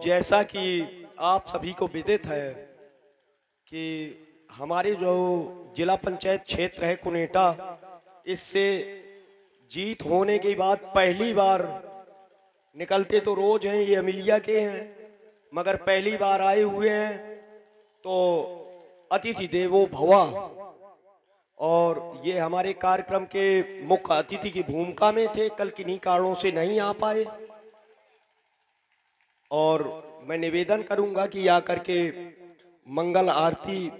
जैसा कि आप सभी को विदित है कि हमारे जो जिला पंचायत क्षेत्र है कुनेटा, इससे जीत होने के बाद पहली बार, निकलते तो रोज हैं, ये अमिलिया के हैं, मगर पहली बार आए हुए हैं, तो अतिथि देवो भवा। और ये हमारे कार्यक्रम के मुख्य अतिथि की भूमिका में थे, कल किन्हीं कारणों से नहीं आ पाए। और मैं निवेदन करूंगा कि आकर के मंगल आरती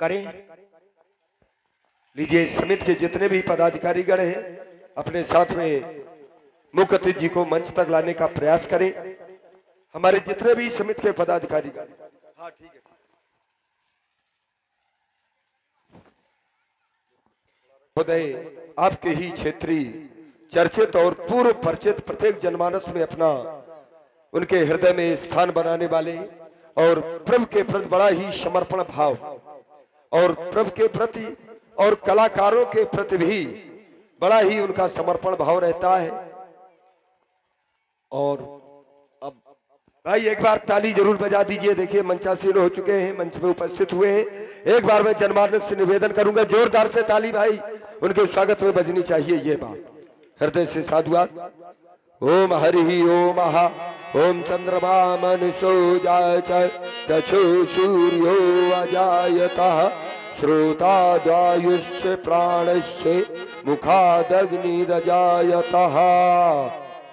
करें। लीजिए, समिति के जितने भी पदाधिकारी गण हैं अपने साथ में मुख्य अतिथि जी को मंच तक लाने का प्रयास करें। हमारे जितने भी समिति के पदाधिकारी गण, हाँ ठीक है। खुदय आपके ही क्षेत्रीय चर्चित और पूर्व परिचित प्रत्येक जनमानस में अपना उनके हृदय में स्थान बनाने वाले और प्रभु के प्रति बड़ा ही समर्पण भाव और प्रभु के प्रति और कलाकारों के प्रति भी बड़ा ही उनका समर्पण भाव रहता है। और अब भाई एक बार ताली जरूर बजा दीजिए। देखिए मंचासीन हो चुके हैं, मंच में उपस्थित हुए हैं। एक बार मैं जनमानस से निवेदन करूंगा, जोरदार से ताली भाई उनके स्वागत में बजनी चाहिए। ये बात हृदय से साधुवाद। ओम हरि ओम महा ओम चंद्रमा मनसो चक्षु सूर्यो अजायतः श्रोताद्वायुष्य प्राणस्य मुखादग्निरजायतः।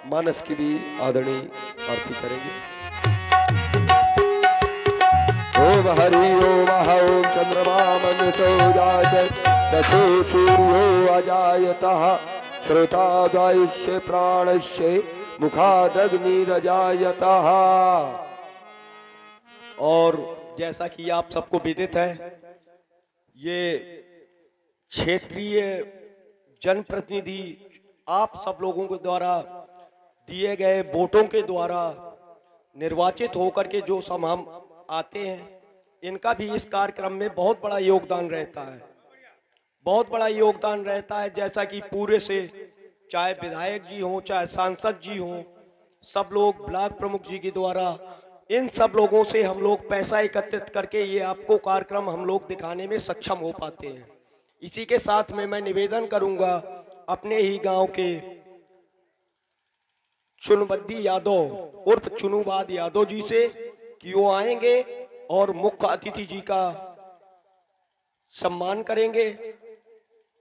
मानस की भी आदरणीय आरती करेंगे। ओम हरि ओम ओम चंद्रमा मनसो चक्षु सूर्यो अजायतः श्रोताद्वायुष्य प्राणस्य मुखादग्निरजायतः। और जैसा कि आप सबको विदित है, ये क्षेत्रीय जनप्रतिनिधि आप सब लोगों के द्वारा दिए गए वोटों के द्वारा निर्वाचित होकर के जो सब हम आते हैं, इनका भी इस कार्यक्रम में बहुत बड़ा योगदान रहता है, बहुत बड़ा योगदान रहता है। जैसा कि पूरे से चाहे विधायक जी हों, चाहे सांसद जी हों, सब लोग ब्लॉक प्रमुख जी के द्वारा, इन सब लोगों से हम लोग पैसा एकत्रित करके ये आपको कार्यक्रम हम लोग दिखाने में सक्षम हो पाते हैं। इसी के साथ में मैं निवेदन करूंगा अपने ही गांव के चुनबद्दी यादव उर्फ चुनूबाद यादव जी से कि वो आएंगे और मुख्य अतिथि जी का सम्मान करेंगे।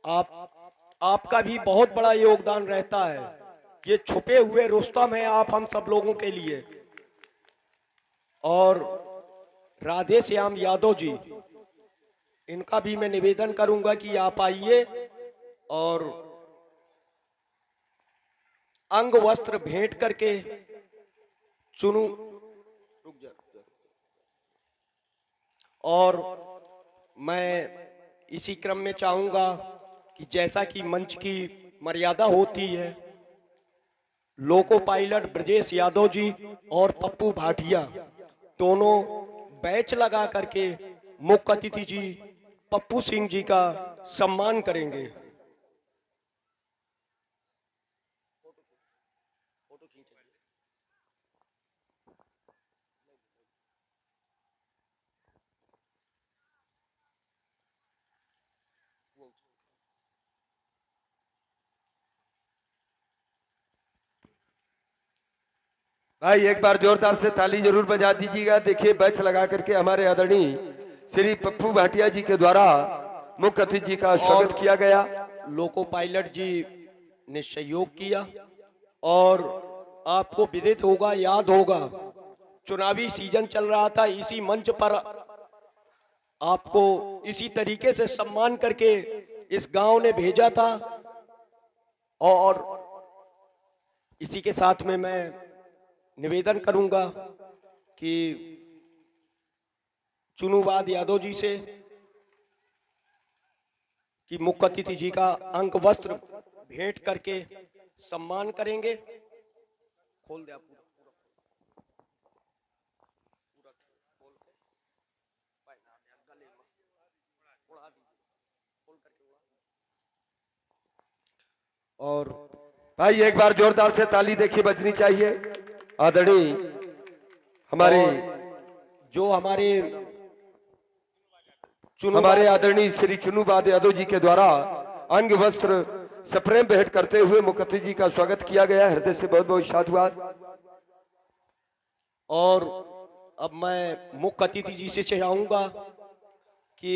आपका भी बहुत बड़ा योगदान रहता है, ये छुपे हुए रुस्तम है आप हम सब लोगों के लिए। और राधे श्याम यादव जी, इनका भी मैं निवेदन करूंगा कि आप आइए और अंग वस्त्र भेंट करके चुनू। और मैं इसी क्रम में चाहूंगा कि जैसा कि मंच की मर्यादा होती है, लोको पायलट ब्रजेश यादव जी और पप्पू भाटिया दोनों बैच लगा करके मुख्य अतिथि जी पप्पू सिंह जी का सम्मान करेंगे। भाई एक बार जोरदार से ताली जरूर बजा दीजिएगा। देखिए बैच लगा करके हमारे आदरणीय श्री पप्पू भाटिया जी के द्वारा मुख्य अतिथि जी का स्वागत किया गया। लोको पायलट जी ने सहयोग किया। और आपको विदित होगा, याद होगा, चुनावी सीजन चल रहा था, इसी मंच पर आपको इसी तरीके से सम्मान करके इस गांव ने भेजा था। और इसी के साथ में मैं निवेदन करूंगा कि चुनूबाद यादव जी से कि मुख्य अतिथि जी का अंक वस्त्र भेंट करके सम्मान करेंगे। खोल दे आप पूरा और भाई एक बार जोरदार से ताली देखिए बजनी चाहिए। आदरणीय हमारे जो हमारे आदरणीय श्री चुनूबाद यादव जी के द्वारा अंग वस्त्र सप्रेम भेंट करते हुए मुख्य अतिथि जी का स्वागत किया गया। हृदय से बहुत बहुत साधुवाद। और अब मैं मुख्य अतिथि जी से चाहूंगा कि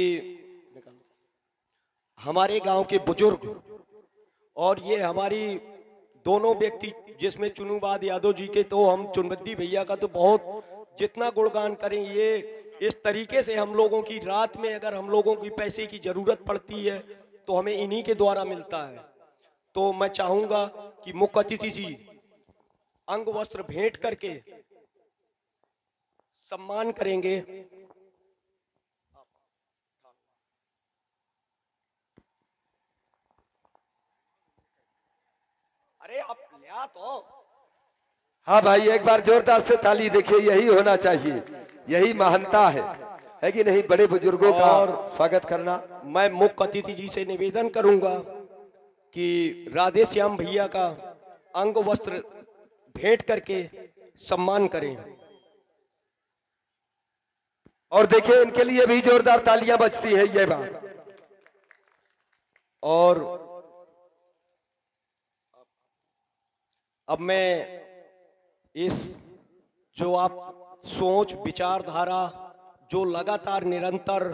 हमारे गांव के बुजुर्ग और ये हमारी दोनों व्यक्ति जिसमें चुनूबाद यादव जी के, तो हम चुनबद्दी भैया का तो बहुत जितना गुणगान करें, ये इस तरीके से हम लोगों की रात में अगर हम लोगों की पैसे की जरूरत पड़ती है तो हमें इन्हीं के द्वारा मिलता है। तो मैं चाहूंगा कि मुख्य अतिथि जी अंग वस्त्र भेंट करके सम्मान करेंगे। अरे आप लिया तो। हाँ भाई एक बार जोरदार से ताली देखिए, यही होना चाहिए, यही महानता है कि नहीं, बड़े बुजुर्गों का स्वागत करना। मैं मुख्य अतिथि जी से निवेदन करूंगा कि राधे श्याम भैया का अंग वस्त्र भेंट करके सम्मान करें। और देखिए इनके लिए भी जोरदार तालियां बजती है ये बात। और अब मैं इस जो आप सोच विचारधारा जो लगातार निरंतर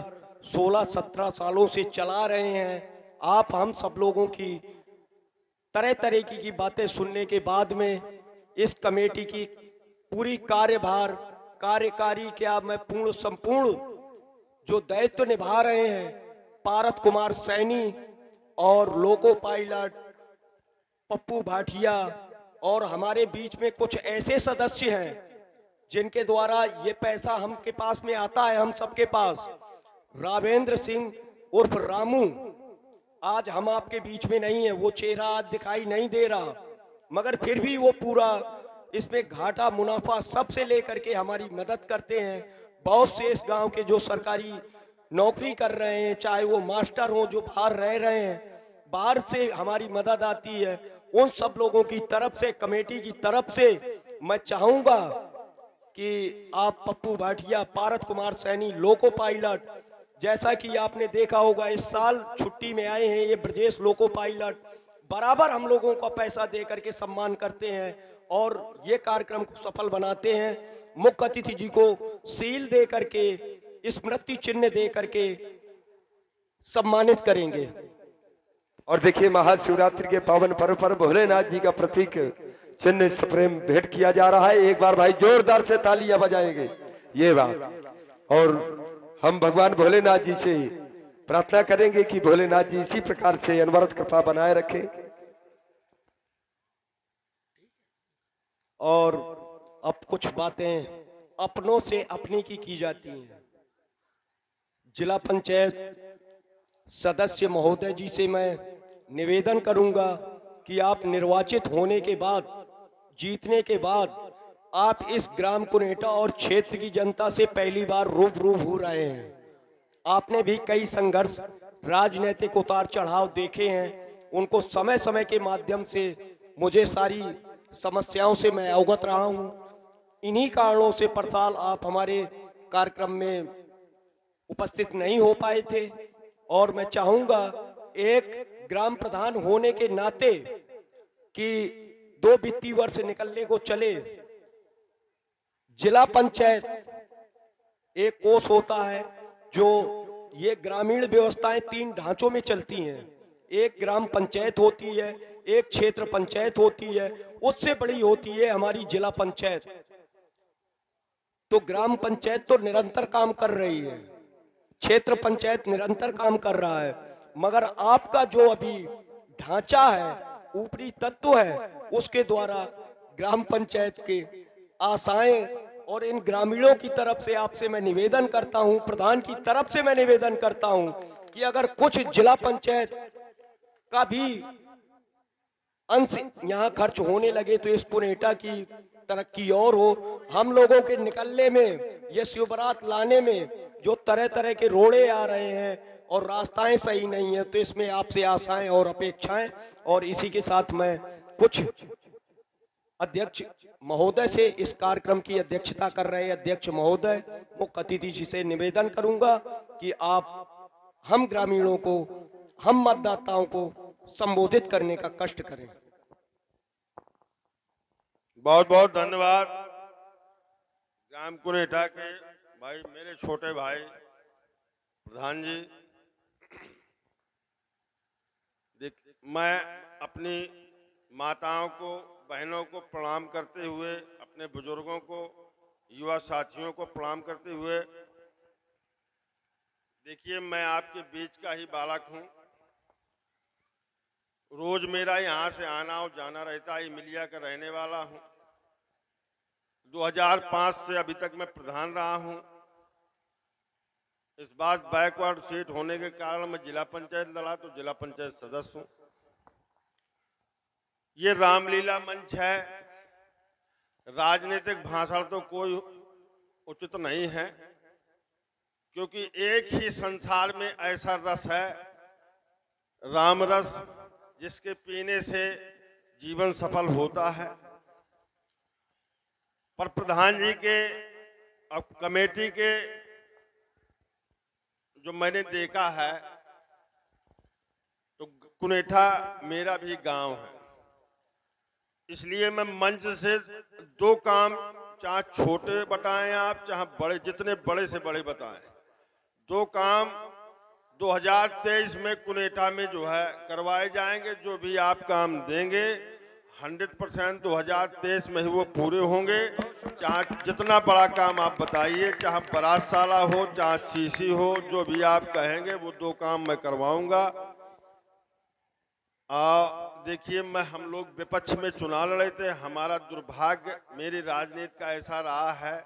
16-17 सालों से चला रहे हैं, आप हम सब लोगों की तरह तरह की बातें सुनने के बाद में इस कमेटी की पूरी कार्यभार कार्यकारी क्या मैं पूर्ण संपूर्ण जो दायित्व निभा रहे हैं पारत कुमार सैनी और लोको पायलट पप्पू भाटिया और हमारे बीच में कुछ ऐसे सदस्य हैं जिनके द्वारा ये पैसा हम के पास में आता है, हम सबके पास। रावेंद्र सिंह उर्फ रामू आज हम आपके बीच में नहीं है, वो चेहरा आज दिखाई नहीं दे रहा, मगर फिर भी वो पूरा इसमें घाटा मुनाफा सबसे लेकर के हमारी मदद करते हैं। बहुत से इस गांव के जो सरकारी नौकरी कर रहे हैं, चाहे वो मास्टर हो जो बाहर रह रहे हैं, बाहर से हमारी मदद आती है। उन सब लोगों की तरफ से, कमेटी की तरफ से मैं चाहूंगा कि आप पप्पू भाटिया, पारत कुमार सैनी, लोको पायलट, जैसा कि आपने देखा होगा इस साल छुट्टी में आए हैं ये ब्रजेश लोको पायलट, बराबर हम लोगों का पैसा दे करके सम्मान करते हैं और ये कार्यक्रम को सफल बनाते हैं। मुख्य अतिथि जी को सील दे करके, स्मृति चिन्ह दे करके सम्मानित करेंगे। और देखिए महाशिवरात्रि के पावन पर्व पर भोलेनाथ जी का प्रतीक चिन्ह सप्रेम भेंट किया जा रहा है। एक बार भाई जोरदार से तालियां बजाएंगे ये बात। और हम भगवान भोलेनाथ जी से प्रार्थना करेंगे कि भोलेनाथ जी इसी प्रकार से अनवरत कृपा बनाए रखें। और अब कुछ बातें अपनों से अपनी की जाती हैं। जिला पंचायत सदस्य महोदय जी से मैं निवेदन करूंगा कि आप निर्वाचित होने के बाद, जीतने के बाद, आप इस ग्राम कुनेटा और क्षेत्र की जनता से पहली बार रूबरू हो रहे हैं। आपने भी कई संघर्ष, राजनीतिक उतार चढ़ाव देखे हैं, उनको समय समय के माध्यम से मुझे सारी समस्याओं से मैं अवगत रहा हूं। इन्हीं कारणों से पर साल आप हमारे कार्यक्रम में उपस्थित नहीं हो पाए थे और मैं चाहूंगा एक ग्राम प्रधान होने के नाते कि 2 वित्तीय वर्ष निकलने को चले, जिला पंचायत एक कोष होता है जो ये ग्रामीण व्यवस्थाएं 3 ढांचों में चलती हैं। एक ग्राम पंचायत होती है, एक क्षेत्र पंचायत होती है, उससे बड़ी होती है हमारी जिला पंचायत। तो ग्राम पंचायत तो निरंतर काम कर रही है, क्षेत्र पंचायत निरंतर काम कर रहा है, मगर आपका जो अभी ढांचा है, ऊपरी तत्व है, उसके द्वारा ग्राम पंचायत के आशाएं और इन ग्रामीणों की तरफ से आपसे मैं निवेदन करता हूं, प्रधान की तरफ से मैं निवेदन करता हूं कि अगर कुछ जिला पंचायत का भी अंश यहाँ खर्च होने लगे तो इस कुनेटा की तरक्की और हो। हम लोगों के निकलने में, ये शिवरात लाने में जो तरह तरह के रोड़े आ रहे हैं और रास्ताएं सही नहीं है, तो इसमें आपसे आशाएं और अपेक्षाएं। और इसी के साथ मैं कुछ अध्यक्ष महोदय से इस कार्यक्रम की अध्यक्षता कर रहे अध्यक्ष महोदय मुख्य अतिथि जी से निवेदन करूंगा कि आप हम ग्रामीणों को, हम मतदाताओं को संबोधित करने का कष्ट करें। बहुत बहुत धन्यवाद ग्राम कुनेठा के भाई, मेरे छोटे भाई प्रधान जी। मैं अपनी माताओं को, बहनों को प्रणाम करते हुए, अपने बुजुर्गों को, युवा साथियों को प्रणाम करते हुए, देखिए मैं आपके बीच का ही बालक हूं। रोज मेरा यहाँ से आना और जाना रहता है। इमिलिया का रहने वाला हूं। 2005 से अभी तक मैं प्रधान रहा हूं। इस बार बैकवर्ड सीट होने के कारण मैं जिला पंचायत लड़ा तो जिला पंचायत सदस्य हूं। ये रामलीला मंच है। राजनीतिक भाषण तो कोई उचित नहीं है, क्योंकि एक ही संसार में ऐसा रस है, राम रस, जिसके पीने से जीवन सफल होता है। पर प्रधान जी के अब कमेटी के जो मैंने देखा है, तो कुनेठा मेरा भी गांव है। इसलिए मैं मंच से दो काम, चाहे छोटे बताएं आप, चाहे बड़े, जितने बड़े से बड़े बताएं, दो काम 2023 में कुनेठा में जो है करवाए जाएंगे। जो भी आप काम देंगे 100% 2023 में ही वो पूरे होंगे। चाहे जितना बड़ा काम आप बताइए, चाहे बारातशाला हो, चाहे सीसी हो, जो भी आप कहेंगे वो दो काम मैं करवाऊंगा। देखिए, हम लोग विपक्ष में चुनाव लड़े थे। हमारा दुर्भाग्य, मेरी राजनीति का ऐसा रहा है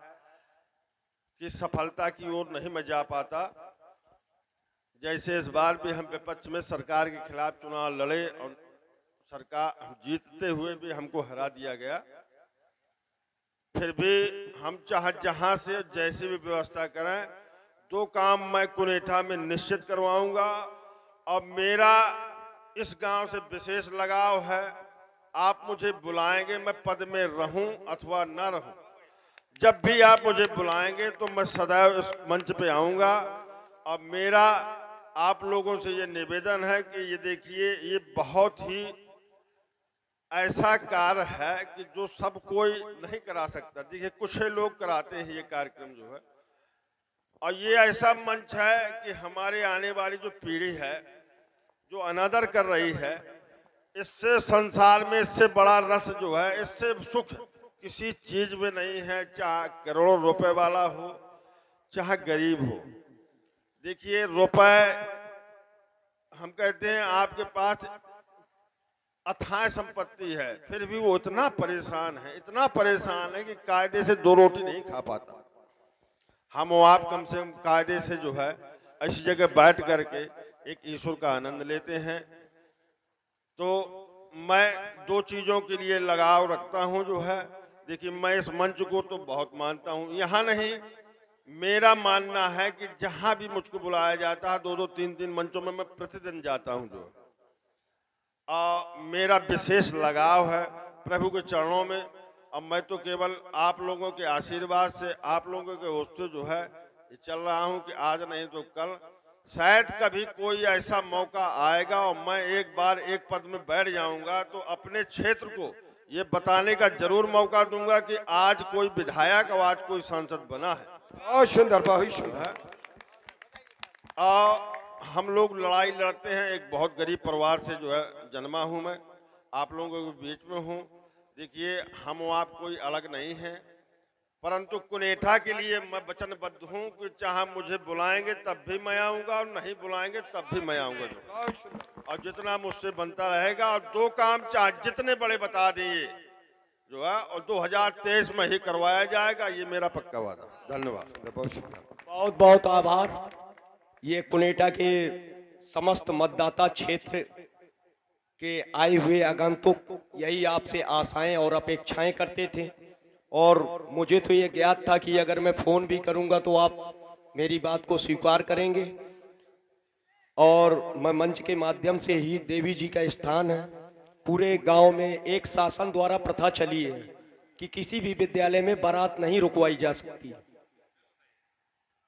कि सफलता की ओर नहीं मैं जा पाता। जैसे इस बार भी हम विपक्ष में सरकार के खिलाफ चुनाव लड़े और सरकार जीतते हुए भी हमको हरा दिया गया। फिर भी हम चाहे जहां से जैसी भी व्यवस्था करें, दो काम मैं कुनेठा में निश्चित करवाऊंगा। और मेरा इस गांव से विशेष लगाव है। आप मुझे बुलाएंगे, मैं पद में रहूं अथवा न रहूं, जब भी आप मुझे बुलाएंगे तो मैं सदैव इस मंच पे आऊंगा। और मेरा आप लोगों से ये निवेदन है कि ये देखिए, ये बहुत ही ऐसा कार्य है कि जो सब कोई नहीं करा सकता। देखिए, कुछ लोग कराते हैं ये कार्यक्रम जो है, और ये ऐसा मंच है कि हमारे आने वाली जो पीढ़ी है, जो अनादर कर रही है, इससे संसार में इससे बड़ा रस जो है, इससे सुख किसी चीज में नहीं है। चाहे करोड़ों रुपए वाला हो, चाहे गरीब हो। देखिए, रुपए हम कहते हैं आपके पास अथाह संपत्ति है, फिर भी वो इतना परेशान है, इतना परेशान है कि कायदे से दो रोटी नहीं खा पाता। हम और आप कम से कम कायदे से जो है ऐसी जगह बैठ करके एक ईश्वर का आनंद लेते हैं। तो मैं दो चीजों के लिए लगाव रखता हूं जो है। देखिए, मैं इस मंच को तो बहुत मानता हूं। यहाँ नहीं, मेरा मानना है कि जहां भी मुझको बुलाया जाता है, 2-2, 3-3 मंचों में मैं प्रतिदिन जाता हूं। जो मेरा विशेष लगाव है प्रभु के चरणों में। अब मैं तो केवल आप लोगों के आशीर्वाद से, आप लोगों के उससे जो है चल रहा हूं कि आज नहीं तो कल शायद कभी कोई ऐसा मौका आएगा और मैं एक बार एक पद में बैठ जाऊंगा, तो अपने क्षेत्र को ये बताने का जरूर मौका दूंगा कि आज कोई विधायक और आज कोई सांसद बना है। बहुत सुंदर, बहुत सुंदर। हम लोग लड़ाई लड़ते हैं। एक बहुत गरीब परिवार से जो है जन्मा हूं मैं, आप लोगों के बीच में हूं। देखिए, हम और आप कोई अलग नहीं हैं, परंतु कुनेठा के लिए मैं वचनबद्ध हूं कि चाहे मुझे बुलाएंगे तब भी मैं आऊंगा और नहीं बुलाएंगे तब भी मैं आऊंगा। और जितना मुझसे बनता रहेगा, और दो काम चाहे जितने बड़े बता दिए जो है, और 2023 में ही करवाया जाएगा, ये मेरा पक्का वादा। धन्यवाद। बहुत बहुत आभार। ये कुनेठा के समस्त मतदाता क्षेत्र के आए हुए आगंतुक यही आपसे आशाएं और अपेक्षाएं करते थे। और मुझे तो ये ज्ञात था कि अगर मैं फ़ोन भी करूंगा तो आप मेरी बात को स्वीकार करेंगे। और मैं मंच के माध्यम से ही, देवी जी का स्थान है, पूरे गांव में एक शासन द्वारा प्रथा चली है कि किसी भी विद्यालय में बारात नहीं रुकवाई जा सकती।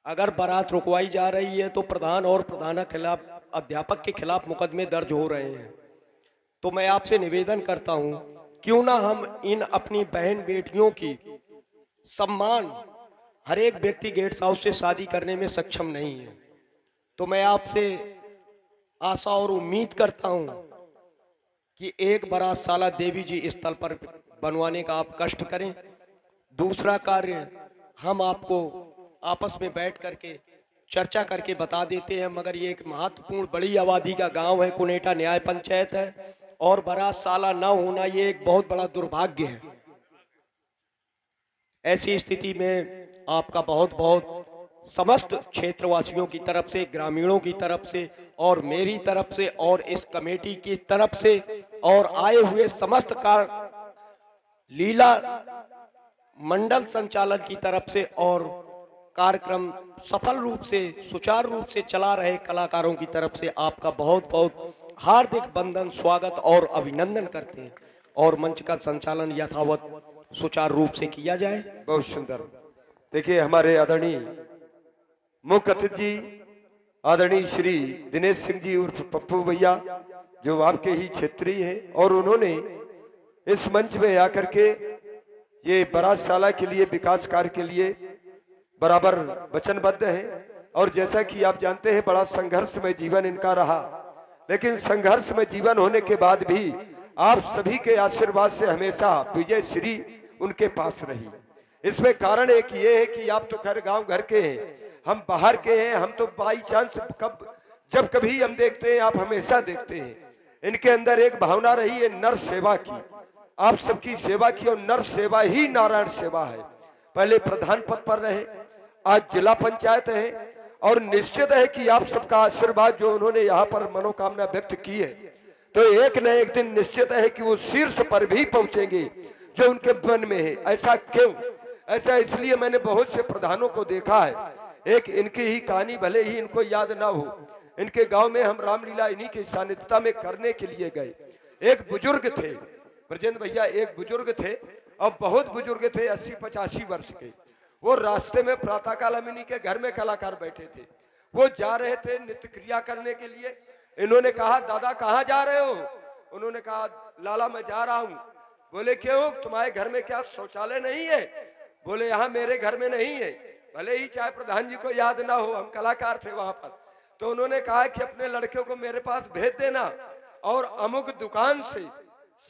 अगर बारात रुकवाई जा रही है तो प्रधान और प्रधान खिलाफ, अध्यापक के खिलाफ मुकदमे दर्ज हो रहे हैं। तो मैं आपसे निवेदन करता हूं, क्यों ना हम इन अपनी बहन बेटियों की सम्मान, हर एक व्यक्ति गेस्ट हाउस से शादी करने में सक्षम नहीं है। तो मैं आपसे आशा और उम्मीद करता हूं कि एक बारातशाला देवी जी स्थल पर बनवाने का आप कष्ट करें। दूसरा कार्य हम आपको आपस में बैठ करके चर्चा करके बता देते हैं, मगर ये एक महत्वपूर्ण बड़ी आबादी का गांव है, कुनेटा न्याय पंचायत है, और बारातशाला न होना ये एक बहुत बड़ा दुर्भाग्य है। ऐसी स्थिति में आपका बहुत बहुत समस्त क्षेत्रवासियों की तरफ से, ग्रामीणों की तरफ से और मेरी तरफ से और इस कमेटी की तरफ से और आए हुए समस्त लीला मंडल संचालन की तरफ से और कार्यक्रम सफल रूप से, सुचारू रूप से चला रहे कलाकारों की तरफ से आपका बहुत बहुत हार्दिक वंदन, स्वागत और अभिनंदन करते हैं, और मंच का संचालन यथावत सुचारू रूप से किया जाए। बहुत सुंदर। देखिए, हमारे आदरणीय मुख्य अतिथि आदरणीय श्री दिनेश सिंह जी उर्फ पप्पू भैया, जो आपके ही क्षेत्रीय हैं, और उन्होंने इस मंच में आकर के ये बारातशाला के लिए, विकास कार्य के लिए बराबर वचनबद्ध हैं। और जैसा कि आप जानते हैं, बड़ा संघर्षमय जीवन इनका रहा, लेकिन संघर्षमय जीवन होने के बाद भी आप सभी के आशीर्वाद से हमेशा विजय श्री उनके पास रही। इसमें कारण एक ये है कि आप तो खैर गांव घर के हैं, हम बाहर के हैं। हम तो बाई चांस जब कभी हम देखते हैं, आप हमेशा देखते हैं, इनके अंदर एक भावना रही है नर सेवा की, आप सबकी सेवा की, और नर सेवा ही नारायण सेवा है। पहले प्रधान पद पर रहे, आज जिला पंचायत है, और निश्चित है कि आप सबका आशीर्वाद जो उन्होंने यहाँ पर मनोकामना व्यक्त की है, तो एक न एक दिन निश्चित है कि वो शीर्ष पर भी पहुंचेंगे जो उनके मन में है। ऐसा क्यों? ऐसा इसलिए मैंने बहुत से प्रधानों को देखा है। एक इनकी ही कहानी, भले ही इनको याद ना हो, इनके गांव में हम रामलीला इन्हीं की सानिध्यता में करने के लिए गए। एक बुजुर्ग थे, ब्रजेंद्र भैया एक बुजुर्ग थे, और बहुत बुजुर्ग थे, 80-85 वर्ष के। वो रास्ते में प्रातःकाल हम इन्हीं के घर में कलाकार बैठे थे, वो जा रहे थे नित्य क्रिया करने के लिए। इन्होंने कहा, दादा कहाँ जा रहे हो? उन्होंने कहा, लाला मैं जा रहा हूँ। बोले क्यों, तुम्हारे घर में क्या शौचालय नहीं है? बोले यहाँ मेरे घर में नहीं है। भले ही चाहे प्रधान जी को याद ना हो, हम कलाकार थे वहां पर। तो उन्होंने कहा कि अपने लड़के को मेरे पास भेज देना, और अमुक दुकान से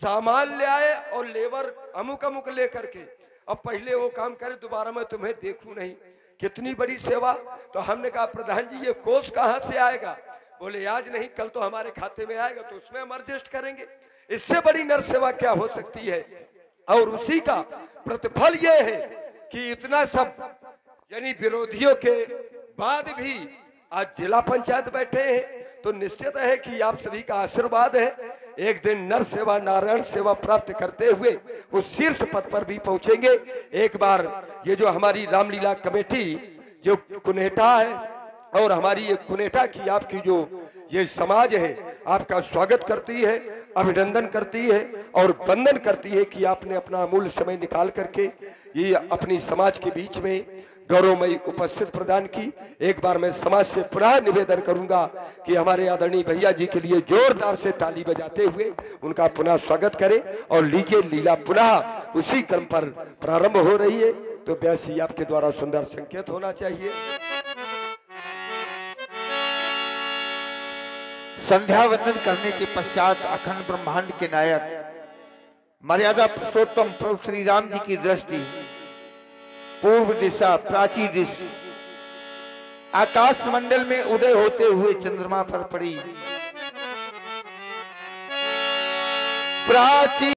सामान ले आए और लेबर अमुक अमुक लेकर के, अब पहले वो काम करे, दोबारा मैं तुम्हें देखूं नहीं। कितनी बड़ी सेवा। तो हमने कहा, प्रधान जी ये कोष कहाँ से आएगा? बोले आज नहीं, कल तो हमारे खाते में आएगा, तो उसमें हम एडजस्ट करेंगे। इससे बड़ी नर सेवा क्या हो सकती है? और उसी का प्रतिफल ये है कि इतना सब यानी विरोधियों के बाद भी आज जिला पंचायत बैठे हैं, तो निश्चित है कि आप सभी का आशीर्वाद है, एक दिन नर सेवा नारायण सेवा प्राप्त करते हुए वो शीर्ष पद पर भी पहुंचेंगे। एक बार ये जो हमारी रामलीला कमेटी जो कुनेटा है, और हमारी ये कुनेटा की आपकी जो ये समाज है, आपका स्वागत करती है, अभिनंदन करती है और वंदन करती है कि आपने अपना अमूल्य समय निकाल करके ये अपनी समाज के बीच में गौरवमयी उपस्थित प्रदान की। एक बार मैं समाज से पुनः निवेदन करूंगा कि हमारे आदरणीय भैया जी के लिए जोरदार से ताली बजाते हुए उनका पुनः स्वागत करें। और लीजिए, लीला पुनः उसी क्रम पर प्रारंभ हो रही है, तो वैसे आपके द्वारा सुंदर संकेत होना चाहिए। संध्या वंदन करने के पश्चात अखंड ब्रह्मांड के नायक मर्यादा पुरुषोत्तम प्रभु श्री राम जी की दृष्टि पूर्व दिशा प्राची दिश आकाश मंडल में उदय होते हुए चंद्रमा पर पड़ी। प्राची